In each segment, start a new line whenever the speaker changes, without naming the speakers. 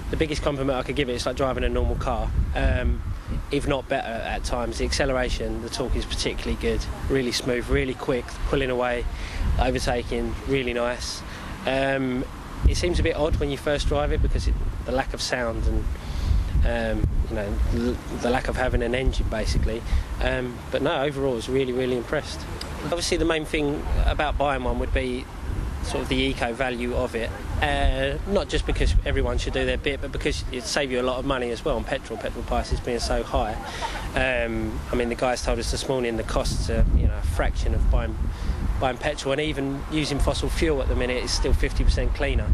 the biggest compliment I could give it, it's like driving a normal car, if not better at times. The acceleration, the torque is particularly good, really smooth, really quick, pulling away, overtaking, really nice. It seems a bit odd when you first drive it because the lack of sound and the lack of having an engine basically. But no, overall I was really, really impressed. Obviously the main thing about buying one would be sort of the eco value of it, not just because everyone should do their bit, but because it saves you a lot of money as well on petrol prices being so high. I mean, the guys told us this morning the costs are a fraction of buying petrol, and even using fossil fuel at the minute is still 50% cleaner.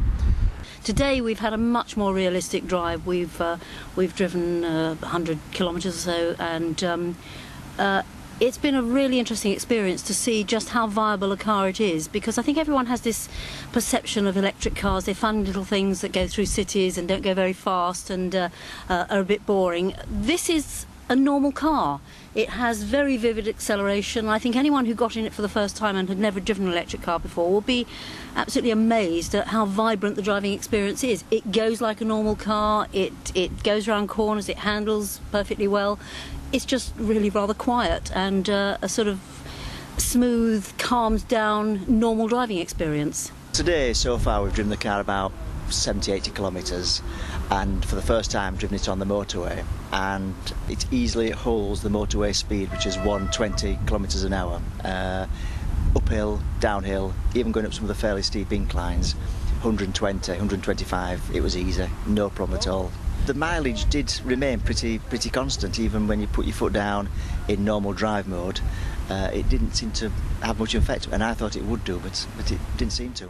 Today we've had a much more realistic drive. We've driven 100 kilometres or so, and it's been a really interesting experience to see just how viable a car it is, because I think everyone has this perception of electric cars. They're fun little things that go through cities and don't go very fast and are a bit boring. This is a normal car. It has very vivid acceleration. I think anyone who got in it for the first time and had never driven an electric car before will be absolutely amazed at how vibrant the driving experience is. It goes like a normal car, it goes around corners, it handles perfectly well. It's just really rather quiet and a sort of smooth, calmed down, normal driving experience.
Today, so far, we've driven the car about 70-80 kilometres, and for the first time driven it on the motorway, and it easily holds the motorway speed, which is 120 kilometres an hour. Uphill, downhill, even going up some of the fairly steep inclines, 120, 125, it was easy, no problem at all. The mileage did remain pretty constant, even when you put your foot down in normal drive mode. It didn't seem to have much effect, and I thought it would do, but it didn't seem to.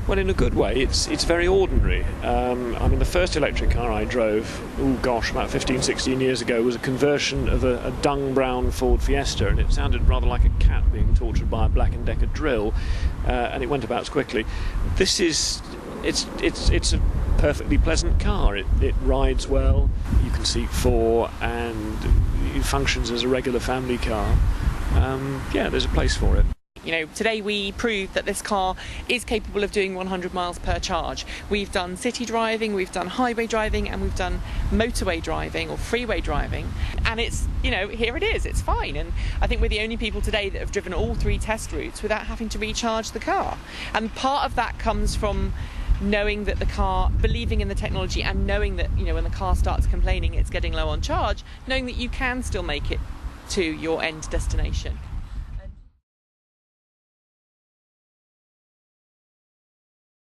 Well, in a good way, it's very ordinary. I mean, the first electric car I drove, about 15-16 years ago, was a conversion of a dung brown Ford Fiesta, and it sounded rather like a cat being tortured by a Black & Decker drill, and it went about as quickly. This is, it's a perfectly pleasant car. It rides well, you can seat four, and it functions as a regular family car. Yeah, there's a place for it.
Today we proved that this car is capable of doing 100 miles per charge. We've done city driving, we've done highway driving, and we've done motorway driving or freeway driving. And it's, here it is, it's fine. And I think we're the only people today that have driven all 3 test routes without having to recharge the car. And part of that comes from knowing that the car, believing in the technology, and knowing that, when the car starts complaining it's getting low on charge, knowing that you can still make it to your end destination.